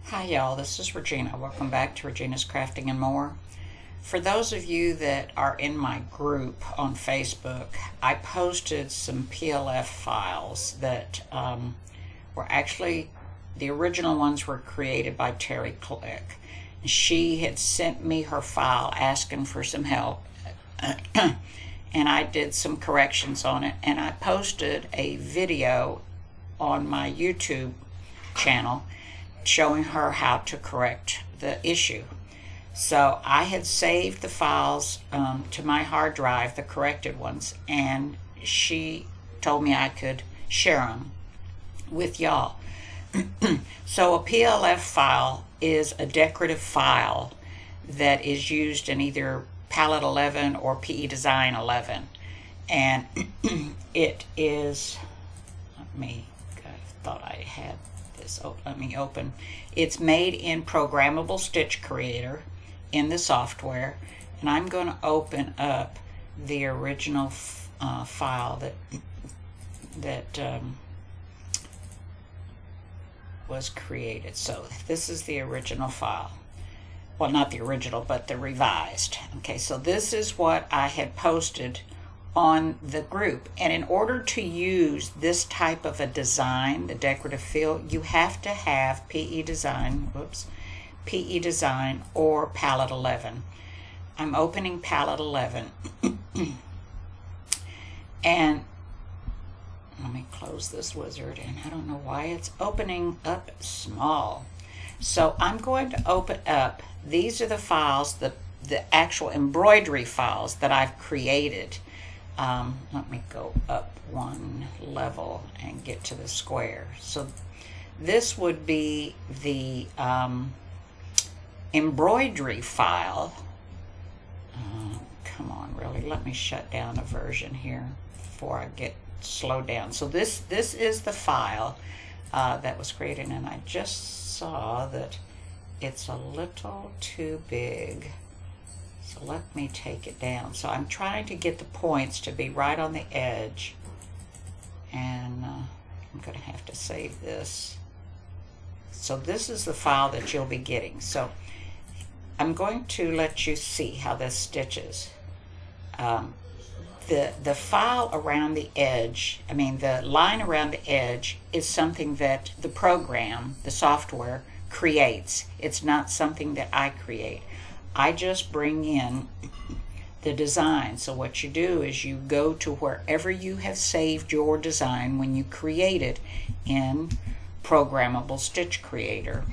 Hi y'all, this is Regina. Welcome back to Regina's Crafting and More. For those of you that are in my group on Facebook, I posted some PLF files that were actually, the original ones were created by Terri Click. She had sent me her file asking for some help and I did some corrections on it, and I posted a video on my YouTube channel showing her how to correct the issue. So I had saved the files to my hard drive, the corrected ones, and she told me I could share them with y'all. So a PLF file is a decorative file that is used in either Palette 11 or PE Design 11, and it is, I thought I had this, let me open. It's made in Programmable Stitch Creator in the software, and I'm going to open up the original file that was created. So this is the original file. Well, not the original, but the revised. Okay, so this is what I had posted on the group, and in order to use this type of a design, the decorative fill, you have to have PE Design, PE Design or Palette 11. I'm opening Palette 11 and let me close this wizard, and I don't know why it's opening up small. So I'm going to open up, these are the files, the actual embroidery files that I've created. Let me go up one level and get to the square. So this would be the embroidery file. Come on, really, let me shut down a version here before I get slowed down. So this is the file that was created, and I just saw that it's a little too big. So let me take it down. So I'm trying to get the points to be right on the edge, and I'm going to have to save this. So this is the file that you'll be getting. So I'm going to let you see how this stitches. The file around the edge, the line around the edge is something that the program, the software, creates. It's not something that I create. I just bring in the design. So what you do is you go to wherever you have saved your design when you create it in Programmable Stitch Creator,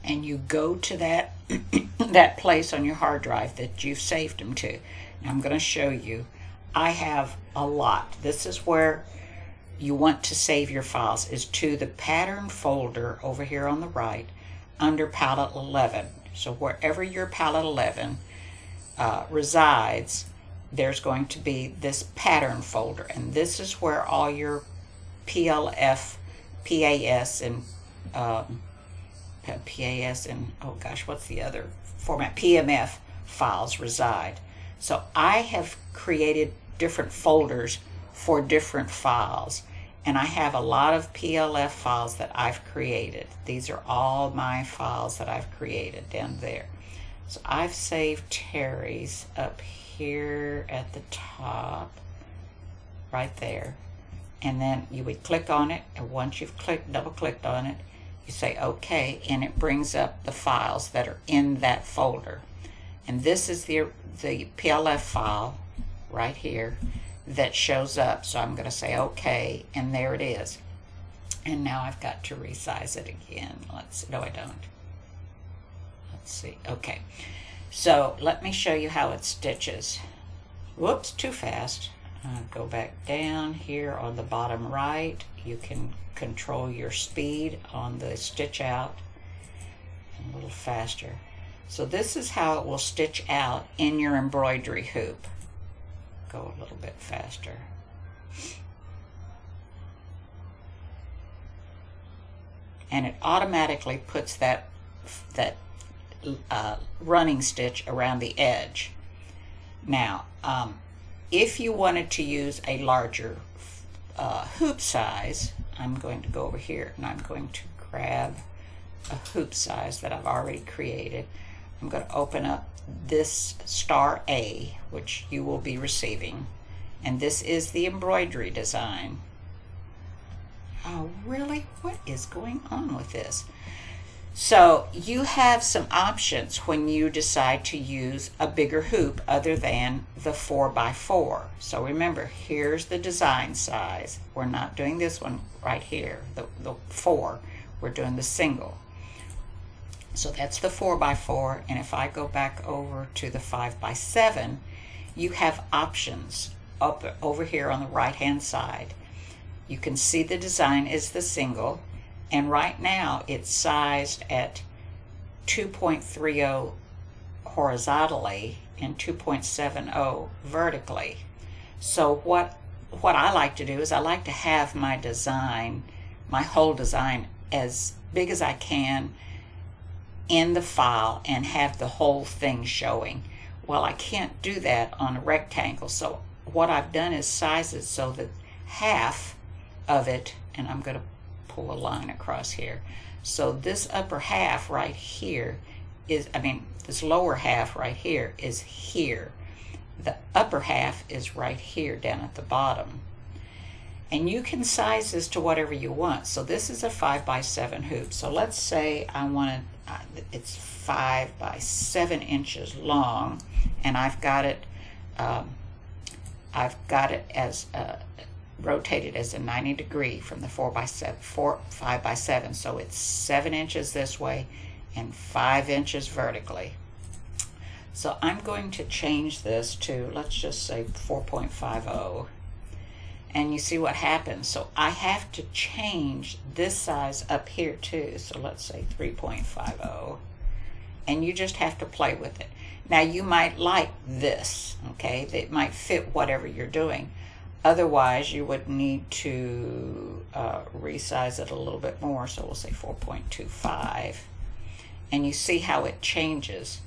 and you go to that that place on your hard drive that you've saved them to. Now I'm going to show you. I have a lot. This is where you want to save your files, is to the pattern folder over here on the right under Palette 11. So wherever your Palette 11 resides, there's going to be this pattern folder, and this is where all your PLF, PAS, and PAS, and oh gosh, what's the other format? PMF files reside. So I have created different folders for different files, and I have a lot of PLF files that I've created. These are all my files that I've created down there. So I've saved Terri's up here at the top, right there. And then you would click on it, and once you've double-clicked on it, you say OK, and it brings up the files that are in that folder. And this is the PLF file right here that shows up. So I'm going to say OK, and there it is. And now I've got to resize it again. Let's see. No, I don't. Let's see. Okay. So let me show you how it stitches. Whoops, too fast. Go back down here on the bottom right. You can control your speed on the stitch out, a little faster. So this is how it will stitch out in your embroidery hoop. Go a little bit faster. And it automatically puts that running stitch around the edge. Now, if you wanted to use a larger hoop size, I'm going to go over here and I'm going to grab a hoop size that I've already created. I'm going to open up this star A, which you will be receiving, and this is the embroidery design. Oh, really? What is going on with this? So you have some options when you decide to use a bigger hoop other than the 4x4. So remember, here's the design size. We're not doing this one right here, the 4. We're doing the single. So that's the 4x4, and if I go back over to the 5x7, you have options up over here on the right hand side. You can see the design is the single, and right now it's sized at 2.30 horizontally and 2.70 vertically. So what I like to do is I like to have my design, my whole design, as big as I can in the file and have the whole thing showing. Well, I can't do that on a rectangle, so what I've done is size it so that half of it, and I'm going to pull a line across here. So this upper half right here is, this lower half right here is here. The upper half is right here down at the bottom. And you can size this to whatever you want. So this is a 5x7 hoop. So let's say I want it's 5x7 long, and I've got it as rotated as a 90 degree from the 5x7. So it's 7 inches this way and 5 inches vertically. So I'm going to change this to, let's just say 4.50. And you see what happens. So I have to change this size up here too. So let's say 3.50. And you just have to play with it. Now you might like this, okay? It might fit whatever you're doing. Otherwise, you would need to resize it a little bit more. So we'll say 4.25. And you see how it changes.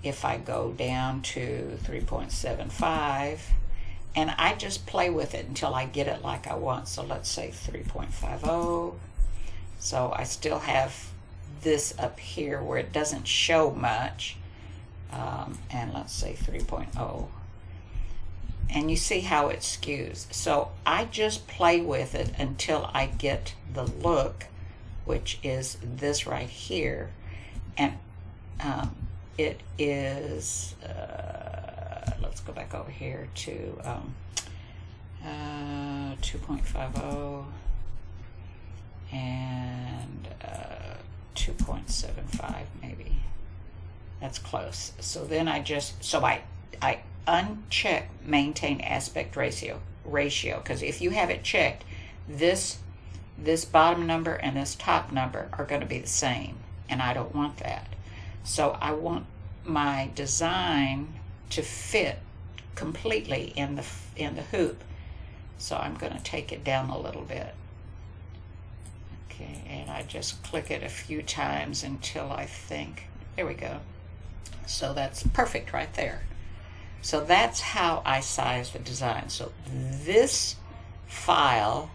If I go down to 3.75, and I just play with it until I get it like I want. So let's say 3.50. So I still have this up here where it doesn't show much. And let's say 3.0. And you see how it skews. So I just play with it until I get the look, which is this right here. And it is, let's go back over here to 2.50 and 2.75 maybe. That's close. So then I uncheck maintain aspect ratio, because if you have it checked, this bottom number and this top number are going to be the same, and I don't want that. So I want my design to fit completely in the hoop. So I'm going to take it down a little bit. Okay, and I just click it a few times until I think, there we go. So that's perfect right there. So that's how I size the design. So this file,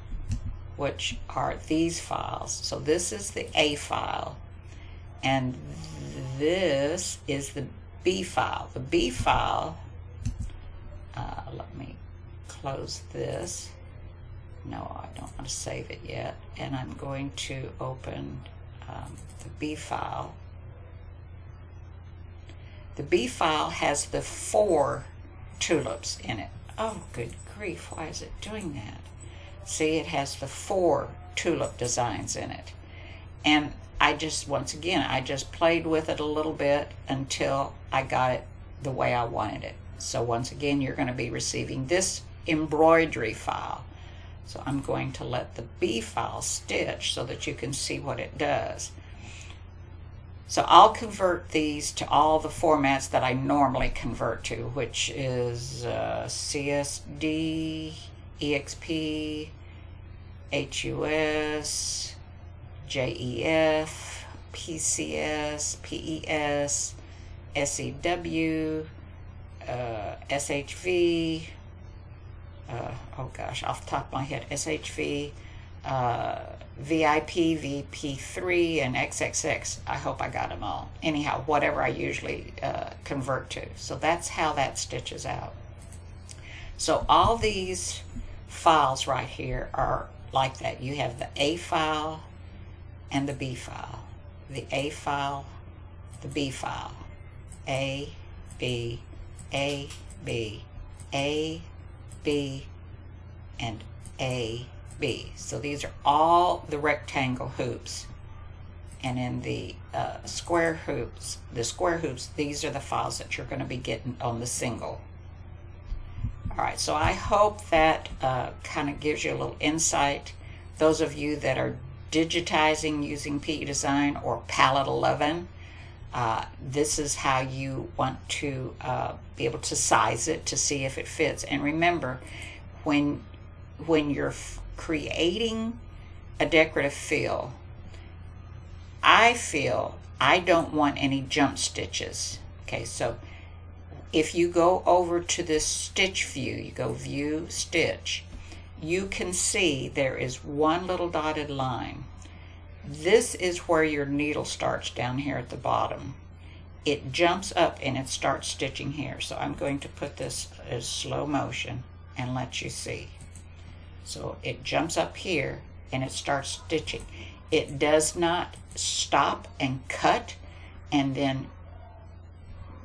which are these files, so this is the A file, and this is the B file. The B file, let me close this. No, I don't want to save it yet. And I'm going to open the B file. The B file has the 4 tulips in it. Oh, good grief, why is it doing that? See, it has the 4 tulip designs in it. And once again, I just played with it a little bit until I got it the way I wanted it. So once again, you're going to be receiving this embroidery file. So I'm going to let the B file stitch so that you can see what it does. So I'll convert these to all the formats that I normally convert to, which is CSD, EXP, HUS, JEF, PCS, PES, SEW, SHV, oh gosh, off the top of my head, SHV, VIP, VP3, and XXX. I hope I got them all. Anyhow, whatever I usually convert to. So that's how that stitches out. So all these files right here are like that. You have the A file and the B file. The A file, the B file. A, B, A, B, A, B, and A, B. So these are all the rectangle hoops. And in the square hoops, these are the files that you're going to be getting on the single. All right, so I hope that kind of gives you a little insight. Those of you that are digitizing using PE Design or Palette 11, this is how you want to be able to size it to see if it fits. And remember, when you're creating a decorative fill, I feel I don't want any jump stitches. Okay, so if you go over to this stitch view, you go view stitch, you can see there is one little dotted line. This is where your needle starts down here at the bottom. It jumps up and it starts stitching here. So I'm going to put this as slow motion and let you see. So it jumps up here and it starts stitching. It does not stop and cut and then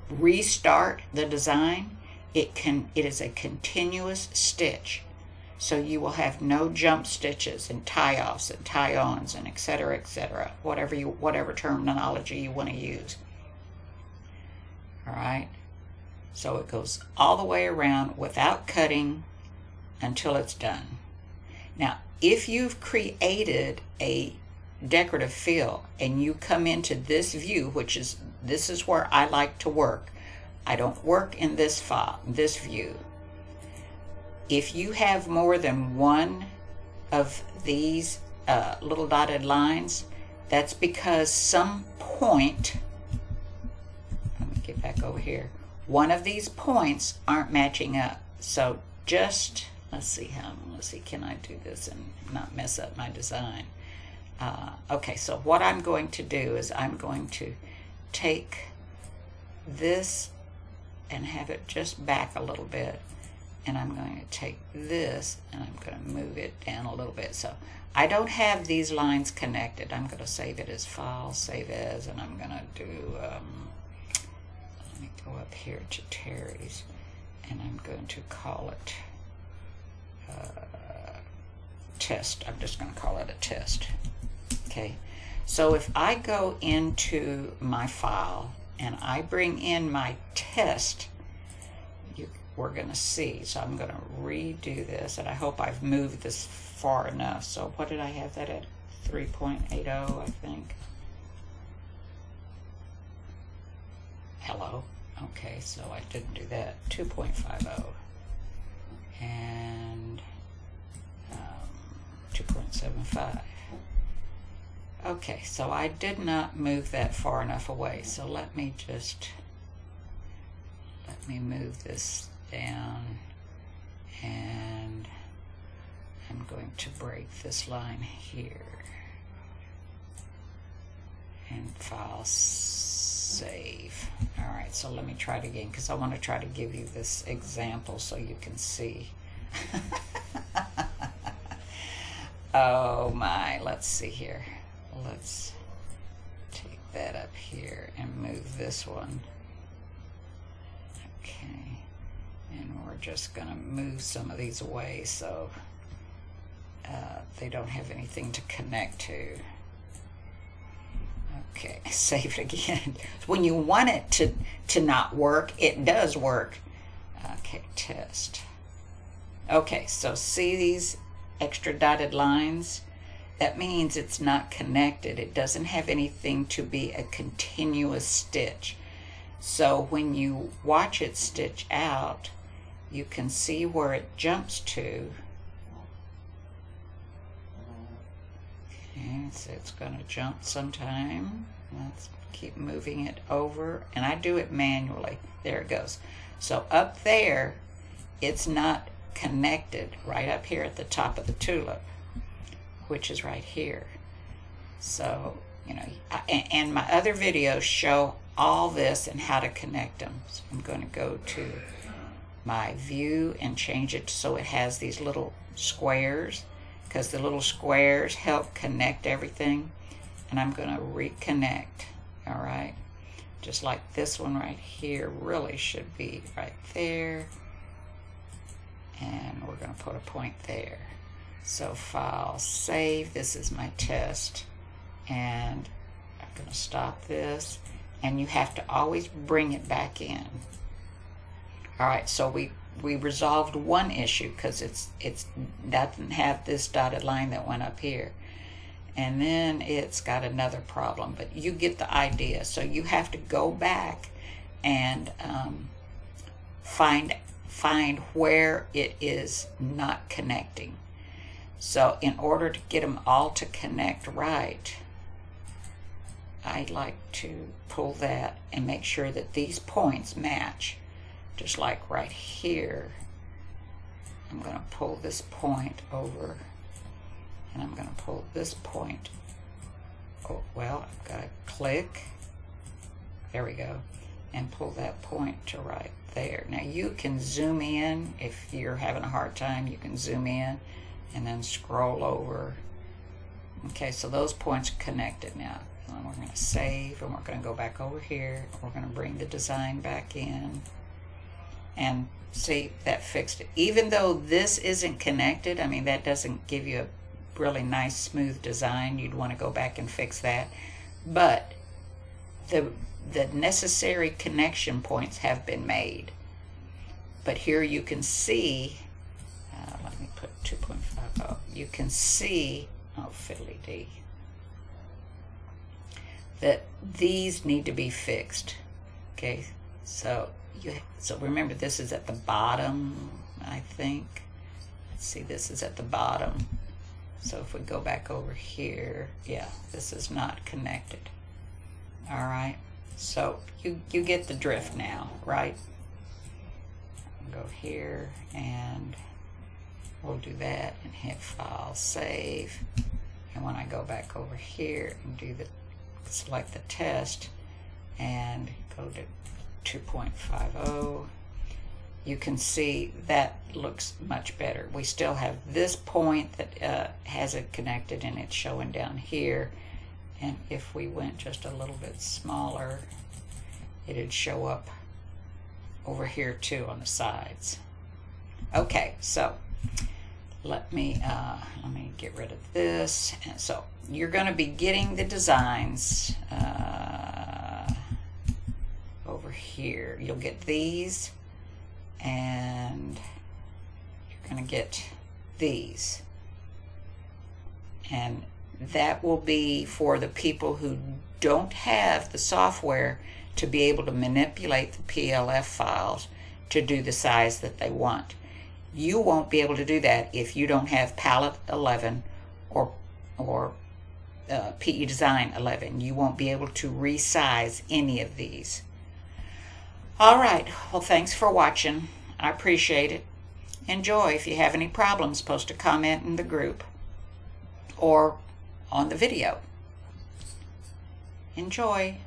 restart the design. It is a continuous stitch. So you will have no jump stitches and tie-offs and tie-ons and etc., whatever terminology you want to use. All right. So it goes all the way around without cutting until it's done. Now, if you've created a decorative fill and you come into this view, this is where I like to work. I don't work in this file, this view. If you have more than one of these little dotted lines, that's because some point, let me get back over here, one of these points aren't matching up. So just, let's see, can I do this and not mess up my design? Okay, so what I'm going to do is I'm going to take this and have it just back a little bit. And I'm going to take this and I'm going to move it down a little bit. So I don't have these lines connected. I'm going to save it as file, save as, and I'm going to do, let me go up here to Terri's, and I'm going to call it test. I'm just going to call it a test. Okay, so if I go into my file and I bring in my test, we're going to see. So I'm going to redo this, and I hope I've moved this far enough. So what did I have that at? 3.80, I think. Hello. Okay, so I didn't do that. 2.50 and 2.75. Okay, so I did not move that far enough away. So let me move this down, and I'm going to break this line here and file, save. All right, so let me try it again because I want to try to give you this example so you can see. Oh my, let's see here. Let's take that up here and move this one. Okay. And we're just going to move some of these away so they don't have anything to connect to. Okay, save it again. When you want it to not work, it does work. Okay, test. Okay, so see these extra dotted lines? That means it's not connected. It doesn't have anything to be a continuous stitch. So when you watch it stitch out, you can see where it jumps to. Okay, so it's going to jump sometime. Let's keep moving it over, and I do it manually. There it goes. So up there, it's not connected right up here at the top of the tulip. which is right here. So, you know, and my other videos show all this and how to connect them. So I'm going to go to my view and change it so it has these little squares, because the little squares help connect everything. And I'm going to reconnect, all right? Just like this one right here really should be right there. And we're going to put a point there. So file, save, this is my test. And I'm going to stop this. And you have to always bring it back in. All right, so we resolved one issue because it doesn't have this dotted line that went up here. And then it's got another problem, but you get the idea. So you have to go back and find where it is not connecting. So in order to get them all to connect right, I like to pull that and make sure that these points match. Just like right here, I'm going to pull this point over, and I'm going to pull this point. Oh, well, I've got to click. There we go. And pull that point to right there. Now you can zoom in if you're having a hard time. You can zoom in and then scroll over. Okay, so those points are connected now. And we're going to save, and we're going to go back over here. We're going to bring the design back in. And see, that fixed it. Even though this isn't connected, I mean, that doesn't give you a really nice smooth design. You'd want to go back and fix that. But the necessary connection points have been made. But here you can see, let me put 2.50. You can see, oh, fiddly dee, that these need to be fixed. Okay, so remember, this is at the bottom, I think. Let's see, this is at the bottom. So if we go back over here, yeah, this is not connected. All right, so you get the drift now, right? Go here, and we'll do that and hit File, Save. And when I go back over here and do select the test and go to 2.50, you can see that looks much better. We still have this point that has it connected, and it's showing down here. And if we went just a little bit smaller, it'd show up over here too on the sides. Okay, so let me get rid of this. And so you're going to be getting the designs over here. You'll get these, and you're going to get these, and that will be for the people who don't have the software to be able to manipulate the PLF files to do the size that they want. You won't be able to do that if you don't have Palette 11 or PE Design 11. You won't be able to resize any of these. All right, well, thanks for watching. I appreciate it. Enjoy. If you have any problems, post a comment in the group or on the video. Enjoy.